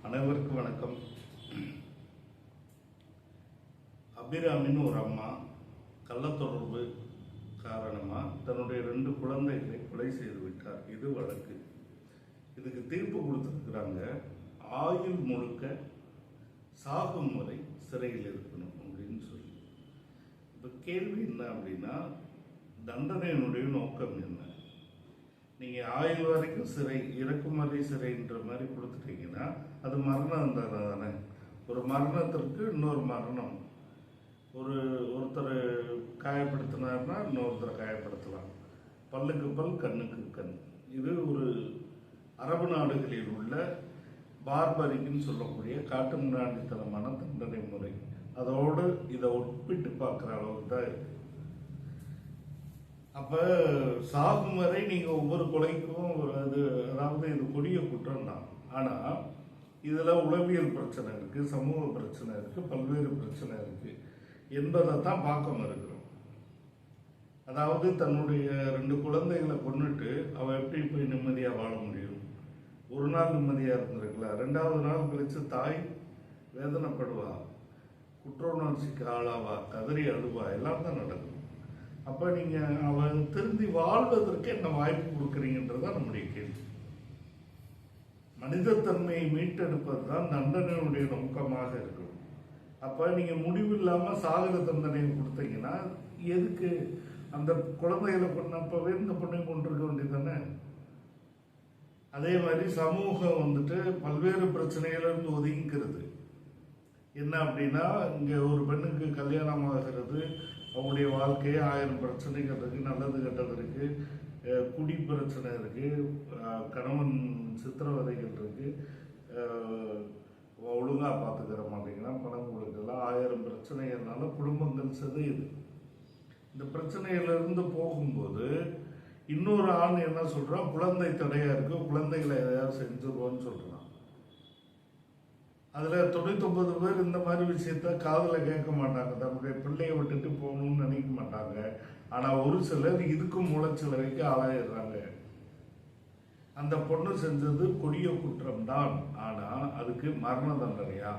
அனைவருக்கும் வணக்கம். அபிராமின்னு ஒரு அம்மா கள்ளத்தொடர்பு காரணமாக தன்னுடைய 2 குழந்தைகளை கொலை செய்து விட்டார். இது வழக்கு. இதுக்கு தீர்ப்பு கொடுத்துருக்குறாங்க. ஆயுள் முழுக்க சாகும் வரை சிறையில் இருக்கணும் அப்படின்னு சொல்லி. இப்போ கேள்வி என்ன அப்படின்னா, தண்டனையினுடைய நோக்கம் என்ன? நீங்கள் ஆயுள் வரைக்கும் சிறை, இறக்கும் வரை சிறைன்ற மாதிரி கொடுத்துட்டீங்கன்னா அது மரணம் தானே. ஒரு மரணத்திற்கு இன்னொரு மரணம். ஒருத்தர் காயப்படுத்தினார்னா இன்னொருத்தரை காயப்படுத்தலாம். பல்லுக்கு பல், கண்ணுக்கு கண். இது ஒரு அரபு நாடுகளில் உள்ள பார்பரிக்குன்னு சொல்லக்கூடிய காட்டு மிராண்டித்தனமான தண்டனை முறை. அதோடு இதை ஒப்பிட்டு பார்க்குற அளவுக்கு தான் இருக்கு. அப்போ சாகும் வரை நீங்கள் ஒவ்வொரு கொலைக்கும் அதாவது இது கொடிய குற்றம் தான். ஆனால் இதில் உளவியல் பிரச்சனை இருக்குது, சமூக பிரச்சனை இருக்குது, பல்வேறு பிரச்சனை இருக்குது என்பதை தான் பார்க்க மறுக்கிறோம். அதாவது தன்னுடைய 2 குழந்தைகளை கொண்டுட்டு அவள் எப்படி போய் நிம்மதியாக வாழ முடியும்? ஒரு நாள் நிம்மதியாக இருந்திருக்கலாம், 2வது நாள் கழித்து தாய் வேதனைப்படுவா, குற்ற உணர்ச்சிக்கு ஆளாவா, கதறி அழுவா, எல்லாம் தான் நடக்கும். அப்போ நீங்கள் அவன் திருந்தி வாழ்வதற்கு என்ன வாய்ப்பு கொடுக்குறீங்கன்றதான் நம்முடைய கேள்வி. மனிதத்தன்மையை மீட்டெடுப்பது தான் தண்டனையுடைய நோக்கமாக இருக்கும். அப்போ நீங்கள் முடிவில்லாமல் சாகர தண்டனையை கொடுத்தீங்கன்னா எதுக்கு? அந்த குழந்தைகளை கொண்டப்பவே இந்த பொண்ணையும் கொண்டிருக்க வேண்டியது தானே. அதே மாதிரி சமூகம் பல்வேறு பிரச்சனைகளிலிருந்து ஒதுங்கிக்கிறது. என்ன அப்படின்னா, இங்கே ஒரு பெண்ணுக்கு கல்யாணம் ஆகிறது, அவங்களுடைய வாழ்க்கையே 1000 பிரச்சனைகள் இருக்குது. நல்லது கெட்டது இருக்குது, குடி பிரச்சனை இருக்குது, கணவன் சித்திரவதைகள் இருக்குது, ஒழுங்காக பார்த்துக்கிற மாட்டேங்கிறான், பணம் கொடுக்கலாம், 1000 பிரச்சனைகள்னால குடும்பங்கள் சிதையுது. இந்த பிரச்சனையிலிருந்து போகும்போது இன்னொரு ஆண் என்ன சொல்கிறான்? குழந்தை தடையாக இருக்குது, குழந்தைகளை எதையாவது செஞ்சுருவோன்னு சொல்கிறான். அதில் 99 பேர் இந்த மாதிரி விஷயத்த காதில் கேட்க மாட்டாங்க, தன்னுடைய பிள்ளையை விட்டுட்டு போகணும்னு நினைக்க மாட்டாங்க. ஆனால் ஒரு சிலர் இதுக்கும் மூளைச்சிலவைக்கு ஆளாயிடுறாங்க. அந்த பொண்ணு செஞ்சது கொடிய குற்றம் தான். ஆனால் அதுக்கு மரண தண்டனையா,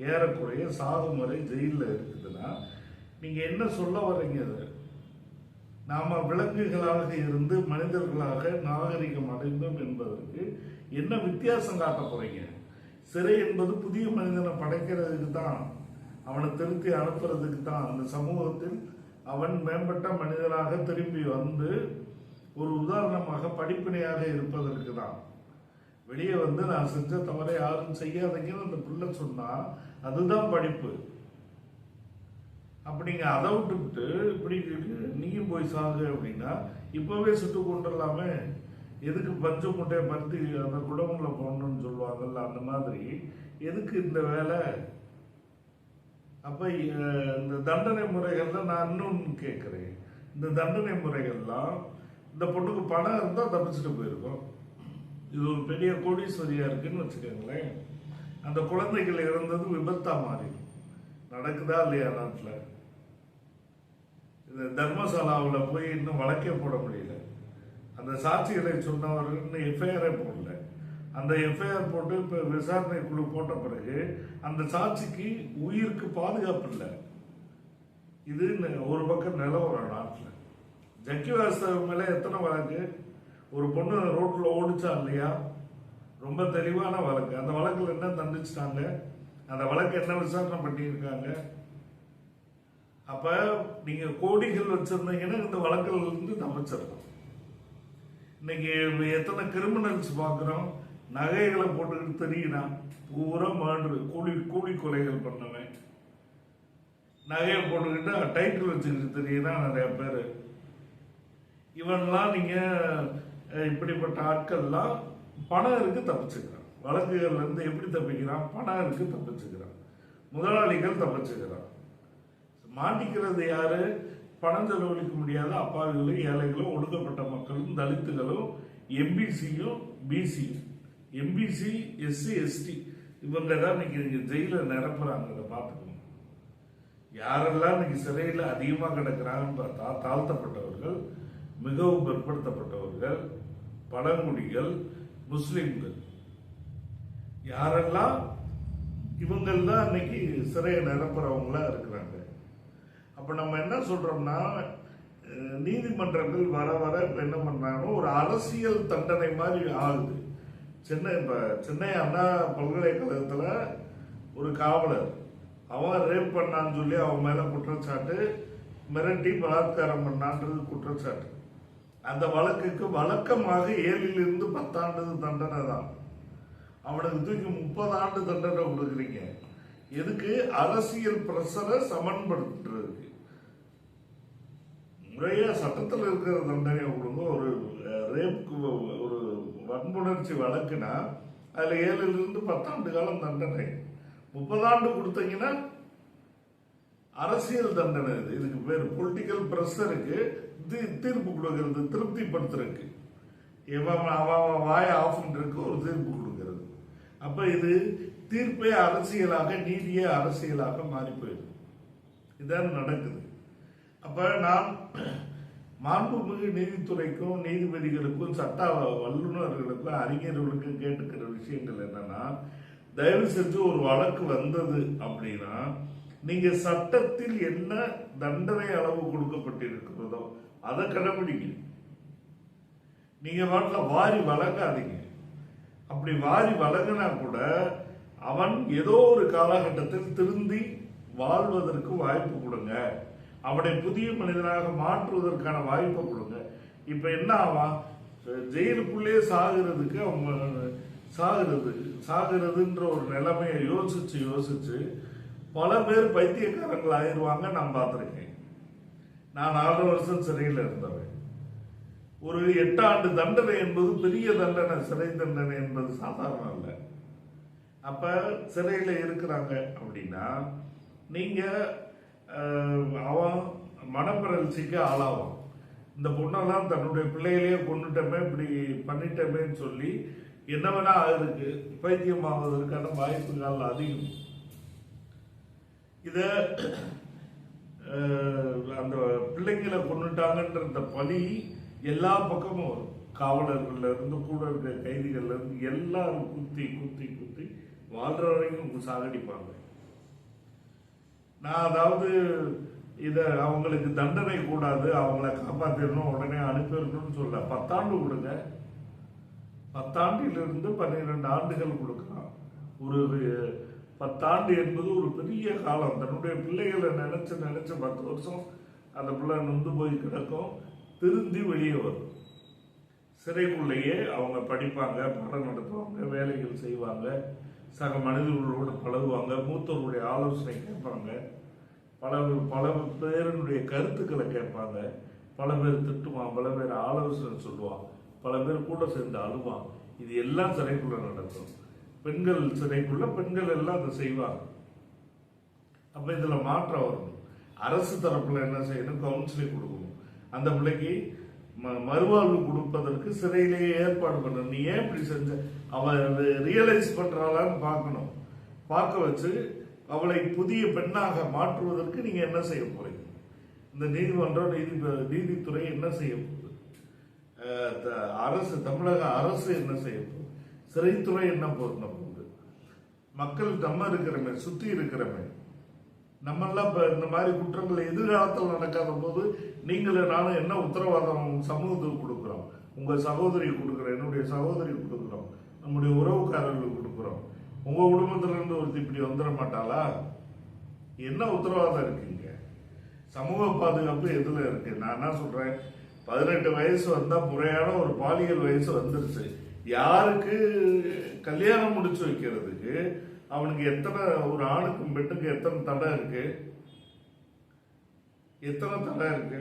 ஏறக்குறைய சாகும் வரை ஜெயிலில் இருக்குதுன்னா நீங்கள் என்ன சொல்ல வர்றீங்க? நாம் விலங்குகளாக இருந்து மனிதர்களாக நாகரிகம் அடைந்தோம் என்பதற்கு என்ன வித்தியாசம் காட்ட போறீங்க? சிறை என்பது புதிய மனிதனை படைக்கிறதுக்கு தான், அவனை திருத்தி அனுப்புறதுக்கு தான். அந்த சமூகத்தில் அவன் மேம்பட்ட மனிதனாக திரும்பி வந்து ஒரு உதாரணமாக படிப்பினையாக இருப்பதற்கு தான். வெளியே நான் செஞ்ச தவறை யாரும் செய்யாதீங்கன்னு அந்த பிள்ளை சொன்னா அதுதான் படிப்பு. அப்படிங்க அதை விட்டுவிட்டு இப்படி நீயும் போய் சாகு அப்படின்னா இப்பவே சுட்டு கொண்டுடலாமே. எதுக்கு பஞ்சு முட்டையை பருத்தி அந்த குடவுல போடணும்னு சொல்லுவாங்கல்ல, அந்த மாதிரி எதுக்கு இந்த வேலை? அப்போ இந்த தண்டனை முறைகள்லாம் நான் இன்னொன்று கேட்குறேன். இந்த தண்டனை முறைகள்லாம் இந்த பொண்ணுக்கு பணம் இருந்தால் தப்பிச்சுட்டு போயிருக்கோம். இது ஒரு பெரிய கோடீஸ்வரியா இருக்குன்னு வச்சுக்கோங்களேன். அந்த குழந்தைகள் இறந்தது விபத்தா மாறி நடக்குதா இல்லையா நாட்டில்? இந்த தர்மசாலாவில் போய் இன்னும் வழக்கே போட முடியல. அந்த சாட்சிகளை சொன்னவர் இன்னும் எஃப்ஐஆரே போடல. அந்த எஃப்ஐஆர் போட்டு இப்போ விசாரணை குழு போட்ட பிறகு அந்த சாட்சிக்கு உயிருக்கு பாதுகாப்பு இல்லை. இது ஒரு பக்கம் நிலவரம் நாட்டில். ஜக்கி வாஸ்தவ மேலே எத்தனை வழக்கு? ஒரு பொண்ணு ரோட்டில் ஓடிச்சா இல்லையா? ரொம்ப தெளிவான வழக்கு. அந்த வழக்கில் என்ன தண்டிச்சிட்டாங்க? அந்த வழக்கு என்ன விசாரணை பண்ணியிருக்காங்க? அப்போ நீங்கள் கோடிகள் வச்சிருந்தீங்கன்னா இந்த வழக்குல இருந்து தப்பிச்சிடலாம். இன்னைக்கு எத்தனை கிரிமினல்ஸ் பார்க்குறோம், நகைகளை போட்டுக்கிட்டு தெரியுறான், பூரா மாண்டு கூலி கொலைகள் பண்ணவன், நகையை போட்டுக்கிட்டு டைட்டில் வச்சுக்கிட்டு தெரியுறான் நிறைய பேர். இவன்லாம் நீங்கள் இப்படிப்பட்ட ஆட்கள்லாம் பணம் இருக்கு தப்பிச்சுக்கிறான். வழக்குகள்ல இருந்து எப்படி தப்பிக்கிறான்? பணம் இருக்கு தப்பிச்சுக்கிறான். முதலாளிகள் தப்பிச்சுக்கிறான். மாட்டிக்கிறது யாரு? பணம் செலவழிக்க முடியாத அப்பாவிகளும் ஏழைகளும் ஒடுக்கப்பட்ட மக்களும் தலித்துகளும் எம்பிசியும் பிசியும். எம்பிசி எஸ்சி எஸ்டி இவங்க தான் இன்னைக்கு ஜெயில நிரப்புறாங்க. அதை பார்த்துக்கணும். யாரெல்லாம் இன்னைக்கு சிறையில் அதிகமாக கிடக்கிறாங்கன்னு பார்த்தா தாழ்த்தப்பட்டவர்கள், மிகவும் பிற்படுத்தப்பட்டவர்கள், பழங்குடிகள், முஸ்லிம்கள். யாரெல்லாம் இவங்கள் தான் இன்னைக்கு சிறையை நிரப்புறவங்களா இருக்கிறாங்க. அப்ப நம்ம என்ன சொல்றோம்னா, நீதிமன்றங்கள் வர வர இப்ப என்ன பண்றாங்க, ஒரு அரசியல் தண்டனை மாதிரி ஆகுது. சென்னை அண்ணா பல்கலைக்கழகத்துல ஒரு காவலர் அவன் ரேப் பண்ணான்னு சொல்லி அவன் மேல குற்றச்சாட்டு, மிரட்டி பலாத்காரம் பண்ணான்றது குற்றச்சாட்டு. அந்த வழக்குக்கு வழக்கமாக 7 to 10 ஆண்டு தண்டனை தான். அவனுக்கு தூக்கி 30 ஆண்டு தண்டனை கொடுக்குறீங்க. எதுக்கு? அரசியல் பிரஷரை சமன்படுத்துறதுக்கு. முறையா சட்டத்தில் இருக்கிற தண்டனை கொடுங்க. ஒரு ரேப்க்கு ஒரு வன்புணர்ச்சி வழக்குனா அதுல 7 to 10 ஆண்டு காலம் தண்டனை. 30 ஆண்டு கொடுத்தீங்கன்னா அரசியல் தண்டனை. இதுக்கு பேர் பொலிட்டிக்கல் பிரஷருக்கு தீர்ப்பு கொடுக்கிறது, திருப்திப்படுத்துறதுக்கு. அவன் வாய ஆஃப் பண்றதுக்கு ஒரு தீர்ப்பு கொடுக்கிறது. அப்ப இது தீர்ப்பே அரசியலாக, நீதியே அரசியலாக மாறி போயிடும். இதான் நடக்குது. அப்ப நான் மாண்புமிகு நீதித்துறைக்கும் நீதிபதிகளுக்கும் சட்ட வல்லுநர்களுக்கும் அறிஞர்களுக்கும் கேட்டுக்கிற விஷயங்கள் என்னன்னா, தயவு செஞ்சு ஒரு வழக்கு வந்தது அப்படின்னா நீங்க சட்டத்தில் என்ன தண்டனை அளவு கொடுக்கப்பட்டிருக்கிறதோ அதை கடைபிடிங்க. நீங்க வாட்டில் வாரி வழங்காதீங்க. அப்படி வாரி வழங்கினா கூட அவன் ஏதோ ஒரு காலகட்டத்தில் திருந்தி வாழ்வதற்கு வாய்ப்பு கொடுங்க. அவனை புதிய மனிதனாக மாற்றுவதற்கான வாய்ப்பை கொடுங்க. இப்ப என்ன ஆவான், ஜெயிலுக்குள்ளே சாகிறதுக்கு அவங்க சாகிறதுன்ற ஒரு நிலைமையை யோசிச்சு பல பேர் பைத்தியக்காரங்கள் ஆயிடுவாங்க. நான் பார்த்திருக்கேன். நான் 4 வருஷம் சிறையில் இருந்தவன். ஒரு 8 ஆண்டு தண்டனை என்பது பெரிய தண்டனை. சிறை தண்டனை என்பது சாதாரணம் இல்லை. அப்ப சிறையில இருக்கிறாங்க அப்படின்னா நீங்க அவன் மனப்பிறழ்ச்சிக்கு ஆளாவான். இந்த பொண்ணெல்லாம் தன்னுடைய பிள்ளைகளையே கொண்டுட்டமே, இப்படி பண்ணிட்டமேன்னு சொல்லி என்ன வேணா இருக்கு, பைத்தியமாவதற்கான வாய்ப்புகள் அதிகம். இத அந்த பிள்ளைங்களை கொண்டுட்டாங்கன்ற பழி எல்லா பக்கமும் வரும். காவலர்கள்ல இருந்து, கூட இருக்க கைதிகள்ல இருந்து எல்லாரும் குத்தி குத்தி குத்தி வாழ்ற வரைக்கும் சாகடிப்பாங்க. நான் அதாவது இத அவங்களுக்கு தண்டனை கூடாது, அவங்கள காப்பாத்திடணும், உடனே அனுப்பிடணும்னு சொல்ல. 10 ஆண்டு கொடுங்க. 10 ஆண்டிலிருந்து 12 ஆண்டுகள் கொடுக்கலாம். ஒரு 10 ஆண்டு என்பது ஒரு பெரிய காலம். தன்னுடைய பிள்ளைகளை நினைச்சு 10 வருஷம் அந்த பிள்ளை நொந்து போய் கிடக்கும். திருந்தி வெளியே வரும். சிறைக்குள்ளேயே அவங்க படிப்பாங்க, பாடம் நடத்துவாங்க, வேலைகள் செய்வாங்க, சக மனிதர்களோடு பழகுவாங்க, மூத்தவர்களுடைய ஆலோசனை கேட்பாங்க, பல பேருடைய கருத்துக்களை கேட்பாங்க. பல பேர் திட்டுவான், பல பேர் ஆலோசனை சொல்லுவான், பல பேர் கூட சேர்ந்து அழுவான். இது எல்லாம் சிறைக்குள்ள நடக்கும். பெண்கள் சிறைக்குள்ள பெண்கள் எல்லாம் அதை செய்வாங்க. அப்ப இதுல மாற்றம் வரணும். அரசு தரப்புல என்ன செய்யணும், கவுன்சிலிங் கொடுக்கணும். அந்த பிள்ளைக்கு மறுவாழ்வு கொடுப்பதற்கு சிறையிலேயே ஏற்பாடு பண்ணணும். நீ ஏன் இப்படி செஞ்ச, அவ ரியலைஸ் பண்றாளான்னு பார்க்கணும். பார்க்க வச்சு அவளை புதிய பெண்ணாக மாற்றுவதற்கு நீங்க என்ன செய்ய போறீங்க? இந்த நீதிமன்றம், நீதித்துறை என்ன செய்ய போகுது? அரசு, தமிழக அரசு என்ன செய்ய போகுது? சிறைத்துறை என்ன பண்ண போகுது? மக்கள் நம்ம இருக்கிறமே, சுத்தி இருக்கிறமே, நம்ம எல்லாம் இப்ப இந்த மாதிரி குற்றங்கள் எதிர்காலத்தில் நடக்காத போது நீங்களும் நானும் என்ன உத்தரவாதம் சமூகத்துக்கு கொடுக்கிறோம்? உங்க சகோதரி கொடுக்கிறோம், என்னுடைய சகோதரி கொடுக்கிறோம், நம்முடைய உறவுக்காரர்களுக்கு கொடுக்கிறோம். உங்க குடும்பத்துல இருந்து ஒருத்தி இப்படி வந்துட மாட்டாளா? என்ன உத்தரவாதம் இருக்குங்க? சமூக பாதுகாப்பு எதுல இருக்கு? நான் என்ன சொல்றேன், 18 வயசு வந்தா முறையான ஒரு பாலியல் வயசு வந்துருச்சு. யாருக்கு கல்யாணம் முடிச்சு வைக்கிறதுக்கு அவனுக்கு எத்தனை, ஒரு ஆணுக்கும் பெண்ணுக்கு எத்தனை தடை இருக்கு? எத்தனை தடை இருக்கு?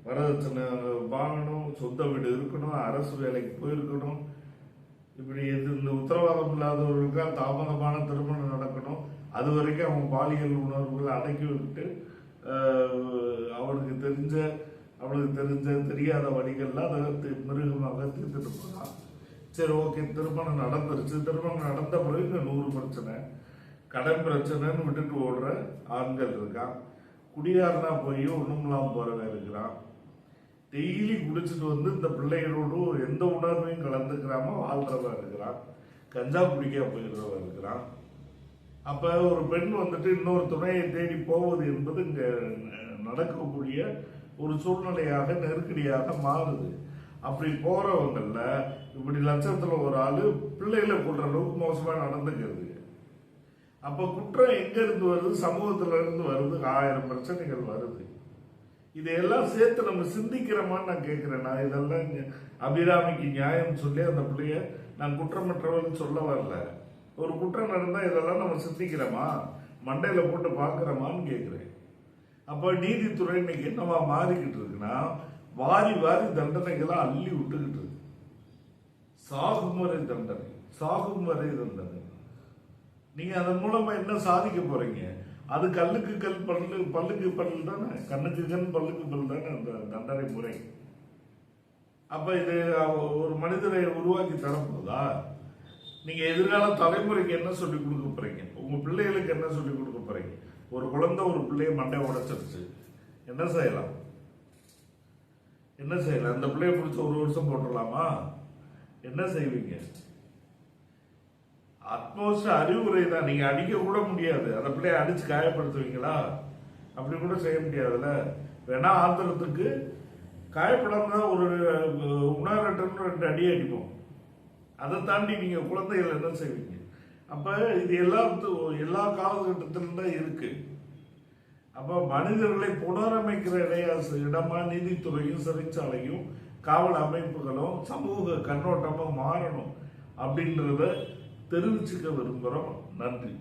வரதட்சணை வாங்கணும், சொந்த வீடு இருக்கணும், அரசு வேலைக்கு போயிருக்கணும், இப்படி இந்த உத்தரவாதம் இல்லாதவர்களுக்கா தாமதமான திருமணம் நடக்கணும். அது வரைக்கும் அவன் பாலியல் உணர்வுகளை அடக்கி விட்டு அவனுக்கு தெரிஞ்ச தெரியாத வழிகள்லாம் அதை மிருகமாக தீர்த்துட்டு போனான். சரி, ஓகே, திருமணம் நடந்துருச்சு. திருமணம் நடந்த பிறகு 100 பிரச்சனை, கடன் பிரச்சனைன்னு விட்டுட்டு ஓடுற ஆண்கள் இருக்கான். குடியாரனா போய் ஒண்ணுமெல்லாம் போறவன் இருக்கிறான். டெய்லி குடிச்சிட்டு வந்து இந்த பிள்ளைகளோடு எந்த உணர்வையும் கலந்துக்கிறாம வாழ்றவன் இருக்கிறான். கஞ்சா குடிக்க போயிடுறவன் இருக்கிறான். அப்ப ஒரு பெண் வந்துட்டு இன்னொரு துணையை தேடி போவது என்பது இங்க நடக்கக்கூடிய ஒரு சூழ்நிலையாக நெருக்கடியாக மாறுது. அப்படி போறவங்கல்ல இப்படி லட்சத்துல ஒரு ஆளு பிள்ளைகளை கொள்ற அளவுக்கு மோசமா நடந்துக்கிறது. அப்ப குற்றம் எங்க இருந்து வருது? சமூகத்துல இருந்து வருது. 1000 பிரச்சனைகள் வருது. இதையெல்லாம் சேர்த்து நம்ம சிந்திக்கிறோமான்னு நான் கேட்கிறேன். நான் இதெல்லாம் அபிராமிக்கு நியாயம் சொல்லி அந்த பிள்ளைய நான் குற்றமற்றவன் சொல்ல வரல. ஒரு குற்றம் நடந்தா இதெல்லாம் நம்ம சிந்திக்கிறோமா, மண்டையில போட்டு பாக்குறோமான்னு கேட்கிறேன். அப்ப நீதித்துறை இன்னைக்கு என்னவா மாறிக்கிட்டு இருக்குன்னா, வாரி வாரி தண்டனைகளை அள்ளி விட்டுக்கிட்டு இருக்கு. சாகுமுறை தண்டனை, சாகுமுறை தண்டனை. நீங்க அதன் மூலமா என்ன சாதிக்க போறீங்க? அது கல்லுக்கு கல், பல்லுக்கு பல்லு தானே, கண்ணுக்கு கண் பல்லுக்கு பல் தானே அந்த தண்டனை முறை. அப்ப இது ஒரு மனிதரை உருவாக்கி தரப்போதா? நீங்க எதிர்கால தலைமுறைக்கு என்ன சொல்லி கொடுக்க போறீங்க? உங்க பிள்ளைகளுக்கு என்ன சொல்லி கொடுக்க போறீங்க? ஒரு குழந்தை ஒரு பிள்ளைய மண்டை உடைச்சிருச்சு, என்ன செய்யலாம்? என்ன செய்யலாம்? அந்த பிள்ளைய பிடிச்ச 1 வருஷம் போட்டுடலாமா? என்ன செய்வீங்க? அட்மோஸ்ட் அறிவுரை தான். நீங்க அடிக்க கூட முடியாது. அந்த பிள்ளைய அடிச்சு காயப்படுத்துவீங்களா? அப்படி கூட செய்ய முடியாதுல்ல. வேணா ஆத்திரத்துக்கு காயப்படாம தான் ஒரு உணரட்டும் 2 அடி அடிப்போம். அதை தாண்டி நீங்க குழந்தைகள் என்ன செய்வீங்க? அப்ப இது எல்லா காலகட்டத்திலும் தான் இருக்கு. அப்ப மனிதர்களை புனரமைக்கிற இடமா நீதித்துறையும் சிறைச்சாலையும் காவல் அமைப்புகளும் சமூக கண்ணோட்டமா மாறணும் அப்படின்றத தெரிவிச்சுக்க விரும்புகிறோம். நன்றி.